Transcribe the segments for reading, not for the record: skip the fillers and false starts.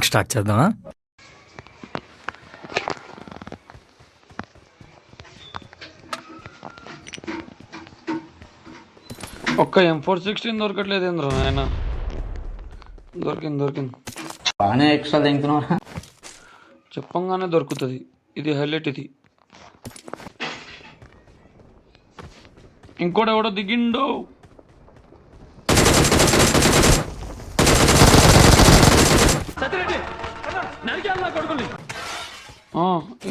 Start చేద్దామా? ఒక్క M416 దొరకట్లేదు ఏంద్రా ఆయన. దొరికింది బాగానే ఎక్స్ట్రా తింటున్నా. చెప్పంగానే దొరుకుతుంది. ఇది హైలైట్. ఇది ఇంకోటి ఎవడో దిగిండు.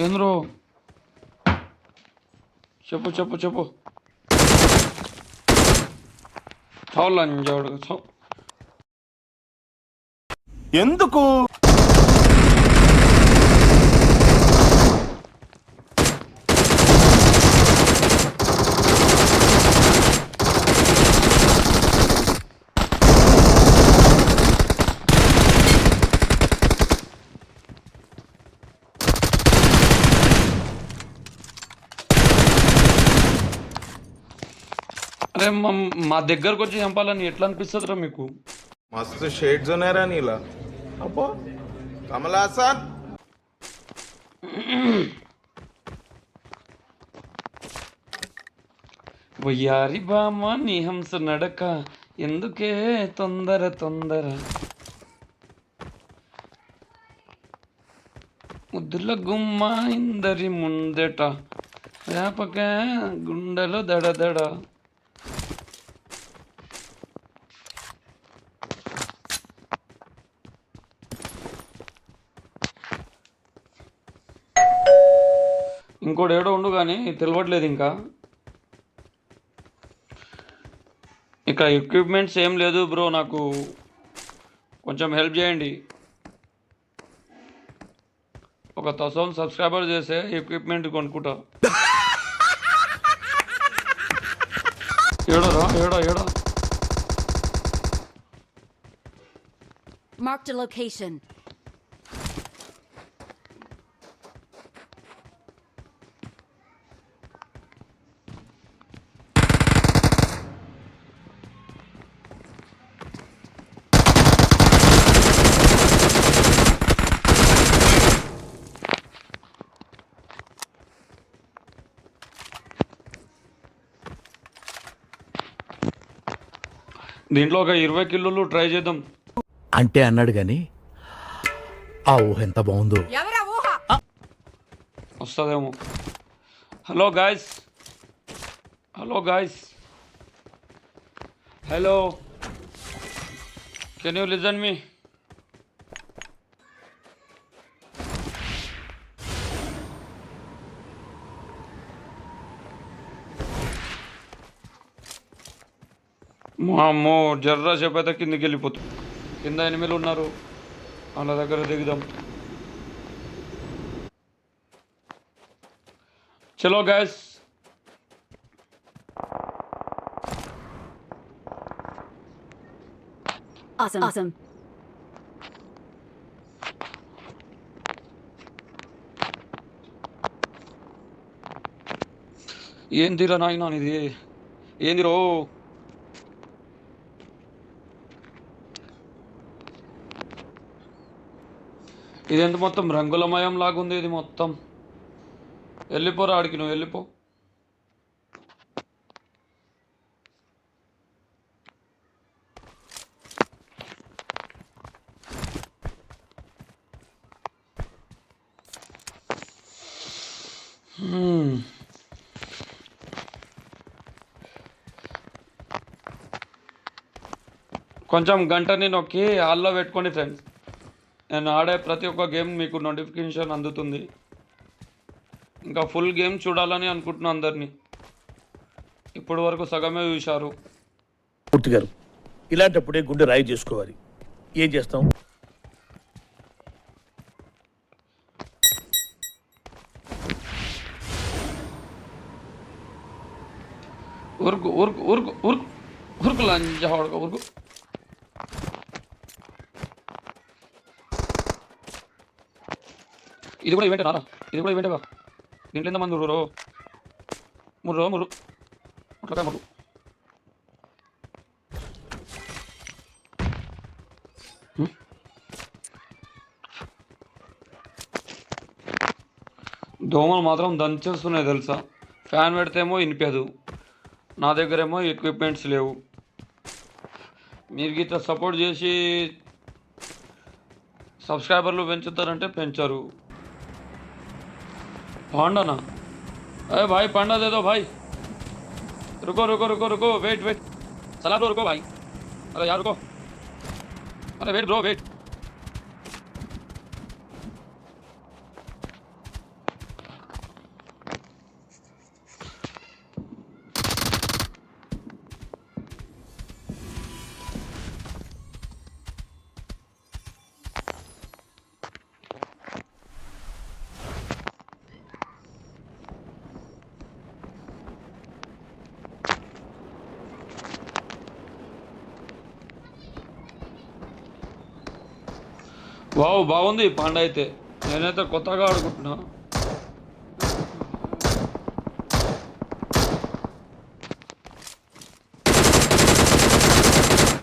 ఏంద్రో చెప్పు చాలంజాడు ఎందుకు అరే మా దగ్గరకు వచ్చి చంపాలని ఎట్లా అనిపిస్తుందిరా మీకు? मस्त शेड जो नाही राणीला अप्पो कमला हसन వయ్యారి బామ్మ నీ హంస నడక ఎందుకే తొందర ముద్దుల గుమ్మ ఇందరి ముందట వ్యాపక గుండెలో దడదడ. ఇంకోటి ఏడో ఉండు కానీ తెలియట్లేదు ఇంకా. ఇక్కడ ఎక్విప్మెంట్స్ ఏం లేదు బ్రో, నాకు కొంచెం హెల్ప్ చేయండి. ఒక 1000 సబ్స్క్రైబర్ చేసే ఎక్విప్మెంట్ కొనుక్కుంటా. ఏడో Marked a location. దీంట్లో ఒక 20 కిలోలు ట్రై చేద్దాం అంటే అన్నాడు కానీ ఆ ఊహ ఎంత బాగుందో. వస్తుందేమో. Hello guys hello, can you listen me? మా అమ్మో జర్రా చెప్పైతే కిందకి వెళ్ళిపోతుంది. కింద ఎనిమిలు ఉన్నారు, వాళ్ళ దగ్గర దిగుదాం. చలో గైస్, Awesome. ఏందిరా నాయనా ఇది? ఏందిరో? ఇదెంత మొత్తం రంగులమయం లాగుంది ఇది మొత్తం. వెళ్ళిపోరా ఆడికి, నువ్వు వెళ్ళిపో. కొంచెం గంటని నొక్కి హాల్లో పెట్టుకోండి ఫ్రెండ్స్. నేను ఆడే ప్రతి ఒక్క గేమ్ మీకు నోటిఫికేషన్ అందుతుంది. ఇంకా ఫుల్ గేమ్ చూడాలని అనుకుంటున్నా అందరినీ. ఇప్పటి వరకు సగమే చూశారు. పూర్తి గారు, ఇలాంటప్పుడే గుండె రాయి చేసుకోవాలి. ఏం చేస్తాం? ఊరుకు ఊరుకు ఊరుకు ఊరుకు ఊరుకు లంజా ఊరుకు. ఇది కూడా ఈవెంట్ నారా? ఇది కూడా ఈవెంటేగా. దీంట్లో ఎంతమంది ముర్రు అట్లా ముర్రు. దోమలు మాత్రం దంచేస్తున్నాయి తెలుసా. ఫ్యాన్ పెడితేమో వినిపించదు, నా దగ్గరేమో ఎక్విప్మెంట్స్ లేవు. మీరు గిట్లా సపోర్ట్ చేసి సబ్స్క్రైబర్లు పెంచుతారంటే పెంచరు. पांडा ना, अरे भाई पांडा दे दो भाई. रुको रुको रुको रुको, वेट वेट, चला ब्रो रुको भाई. अरे यार रुको, अरे वेट ब्रो वेट. వావ్ బాగుంది ఈ పాండా అయితే. నేనైతే కొత్తగా ఆడుకుంటున్నా.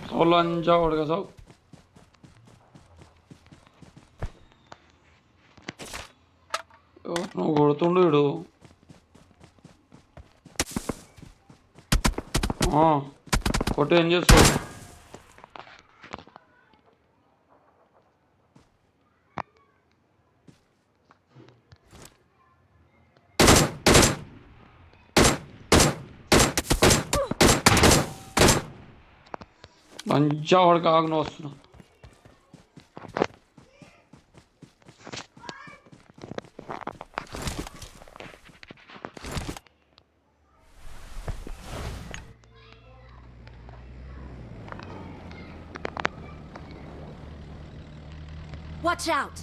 సోలంజా వాడుగా సావు. నువ్వు కొడుతుండు వీడు. కొట్టి ఏం చేస్తావు? లంచా వాడికి ఆగ్న వస్తున్నా. Watch out!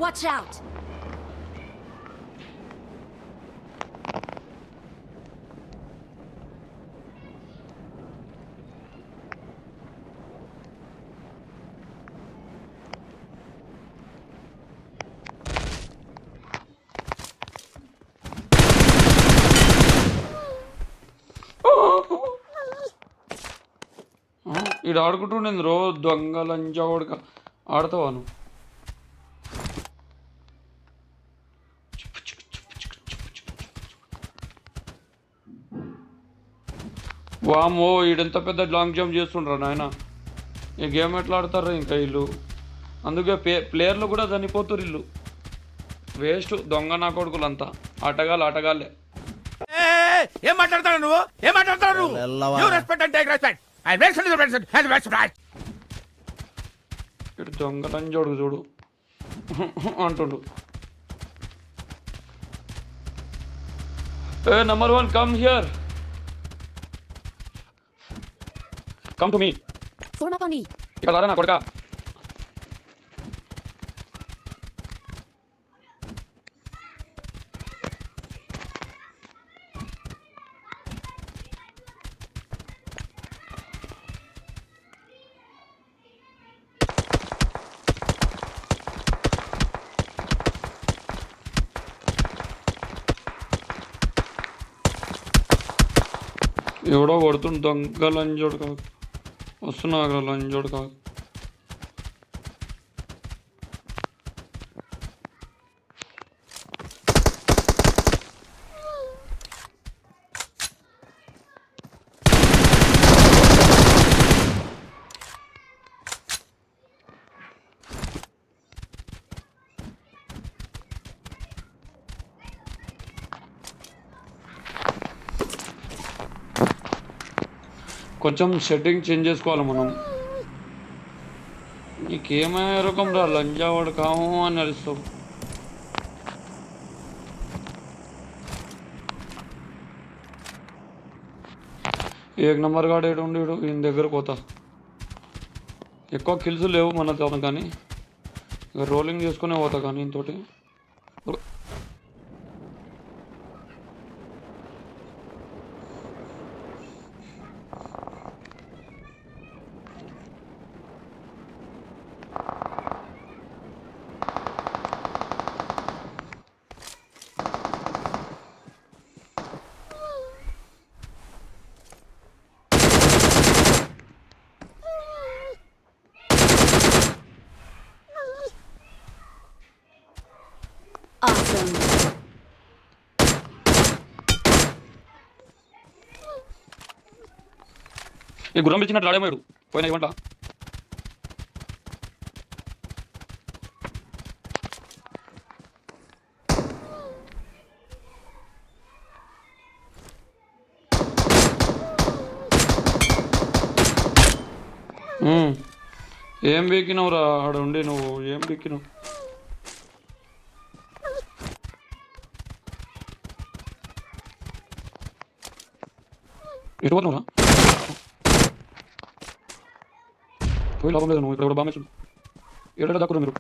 Watch out! ఇది ఆడుకుంటుండేది రోజు దొంగ లంచా వాడుక. ఆడతావా నువ్వు? వామో ఈడెంత పెద్ద లాంగ్ జంప్ చేస్తుండ్రా నాయన. ఈ గేమ్ ఎట్లా ఆడతారా ఇంకా వీళ్ళు? అందుకే ప్లేయర్లు కూడా చనిపోతారు వీళ్ళు. వేస్ట్ దొంగ నా కొడుకులంతా. ఆటగాళ్ళే. ఏం మాట్లాడతాడు నువ్వు? ఏం మాట్లాడతాడు నువ్వు? ఇటు దొంగ లంచోడు చూడు అంటుండు. ఏ number 1 come here, come to me. Form up on me. ఇక్కడ రారా నా కొడుకా. ఎవడో కొడుతుండు దొంగ లంచోడు కాదు. వస్తున్నా లంచోడు కాదు. కొంచెం సెట్టింగ్ చేంజ్ చేసుకోవాలి మనం. నీకేమైనా రకం రా లంజావాడు కాము అని నడుస్తావు. ఏక్ నెంబర్ గాడు ఏడు ఉండి ఈయన దగ్గర పోతా. ఎక్కువ కిల్స్ లేవు మన తన, కానీ ఇక రోలింగ్ చేసుకునే పోతా. కానీ ఇంతోటి ఈ గుర్రం పిలిచినట్టు రాడేమాడు పోయినా ఇవ్వంట. ఏం బీకినావు రా ఆడ ఉండి నువ్వు ఏం బీకినావు? ఎటు పోతున్నావురా? పోయి లాభం లేదు, నువ్వు ఇక్కడ బాగా చూడు. ఏడా దాక్కురా మీరు.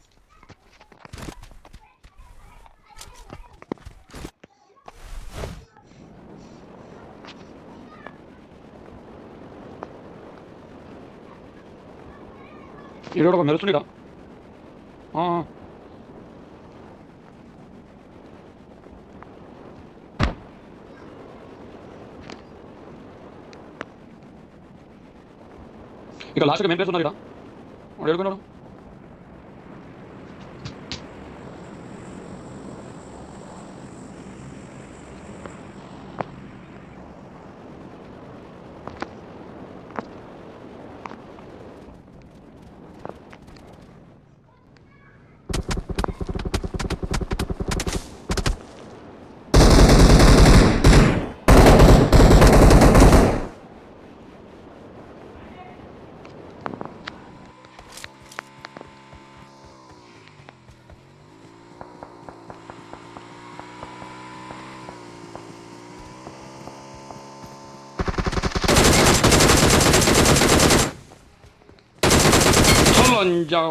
ఈడ ఒక మెరుస్తుండీరా. ఇక లాస్ట్గా మెయిన్ ప్లేస్ ఉన్నారు ఇక్కడ. వాడు ఏడుకున్నాడు.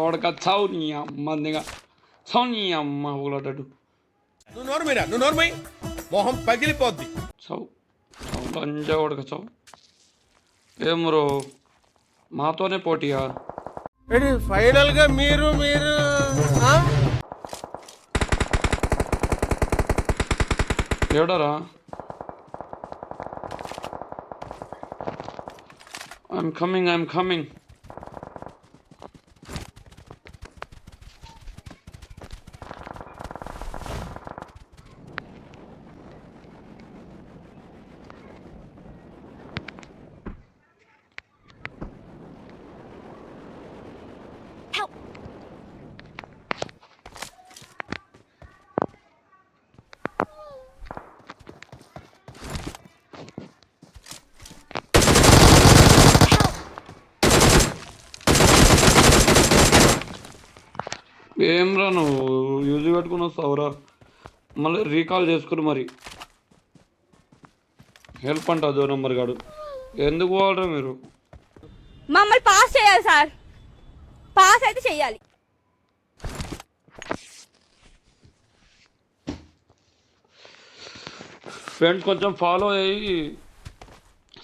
వాడక చావు నీ అమ్మ దిగా చావు నీ అమ్మ ఊలటాడు. నువ్వు నోర్మై మొహం పగిలిపోద్ది. చావు చావు లంజా వాడక చావు. ఏం బ్రో మాతోనే పోటీయా? ఫైనల్ గా మీరు ఏడారా? I'm coming. Help! ఏమ్రా నువ్వు యూజ్ పెట్టుకుని వస్తావురా? మళ్ళీ రీకాల్ చేసుకుని మరి హెల్ప్ అంట అదో నెంబర్ కాడు. ఎందుకు పోవాలరా మీరు? మమ్మల్ని పాస్ చేయాలి సార్, పాస్ అయితే చెయ్యాలి. ఫ్రెండ్స్ కొంచెం ఫాలో అయ్యి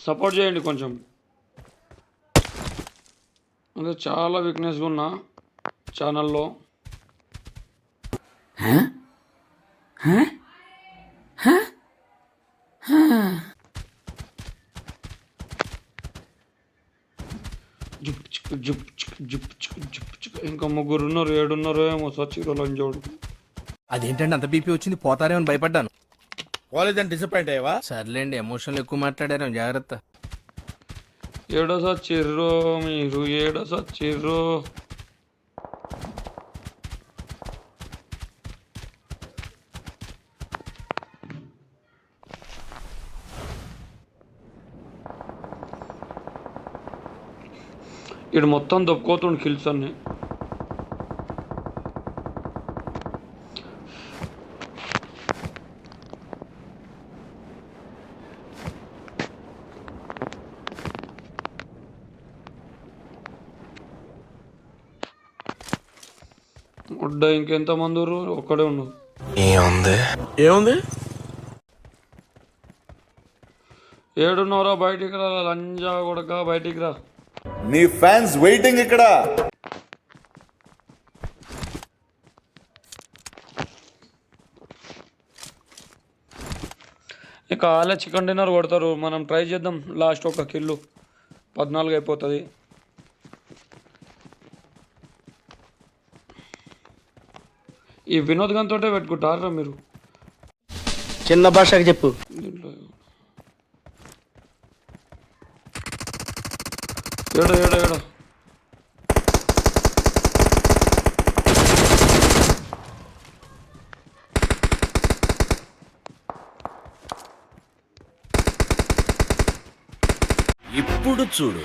సపోర్ట్ చేయండి కొంచెం. అంటే చాలా వీక్నెస్గా ఉన్నా ఛానల్లో. ఇంకా 3 ఉన్నారు, 7 ఉన్నారు ఏమో సచిలో లంజోడు. అదేంటండి అంత బీపీ వచ్చింది? పోతారేమని భయపడ్డాను. కాలేజ్ డిసప్పాయింట్ అయ్యావా? సర్లేండి, ఎమోషన్లు ఎక్కువ మాట్లాడారు, జాగ్రత్త. ఏడ సచ్చిర్రో మీరు, ఏడ సచ్చిర్రో? ఇటు మొత్తం దొప్పుకోతుండు కిల్స్ అన్ని. వడ్డా ఇంకెంతమంది ఒక్కడే ఉన్నాడు. ఏముంది? 7 ఉన్నారా? బయటికి రా లంజా కొడక, బయటికి రా. నీ ఫ్యాన్స్ వెయిటింగ్ ఇక్కడ. ఇక వాళ్ళే చికెన్ డిన్నర్ కొడతారు. మనం ట్రై చేద్దాం. లాస్ట్ ఒక కిల్లు 14 అయిపోతుంది. ఈ వినోద్ గన్ తోటే పెట్టుకుంటారా మీరు? చిన్న భాషకి చెప్పు. దీంట్లో ఏడో ఏడో ఏడో ఇప్పుడు చూడు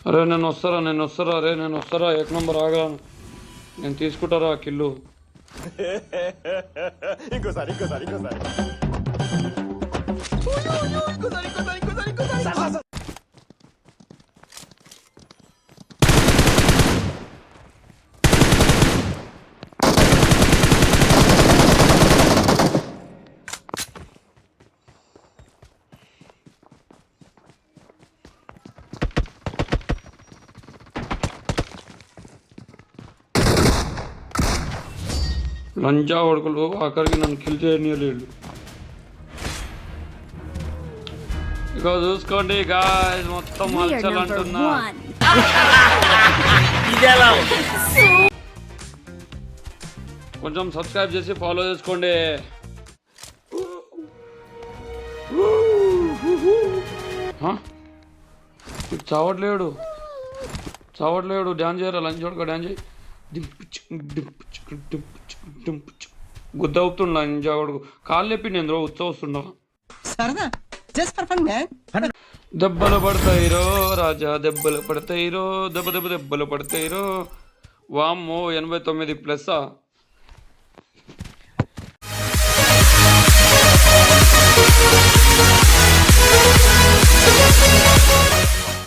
అరే నేను వస్తారా అరే నేను వస్తారా ఏక్ నంబర్ ఆగా నేను తీసుకుంటారా కిల్లు లంజా కొడుకులు ఆఖరికి నన్ను కిల్ చేయనీయలేడు. ఇక చూసుకోండి గాయ్స్ మొత్తం We are మల్చల్ number అంటున్నా. 1. కొంచెం సబ్స్క్రైబ్ చేసి ఫాలో చేసుకోండి. చావట్లేడు డ్యాన్స్ చేయరా లంచ్ కొడుకో డ్యాన్స్ చేయి గుద్ద అవుతుండ లంచ్ కొడుకు కాళ్ళు లేపి నేను వస్తుండ దెబ్బలు పడతాయిరో రాజా దెబ్బలు పడతాయిరో దెబ్బలు పడతాయిరో వామ్మో 89+.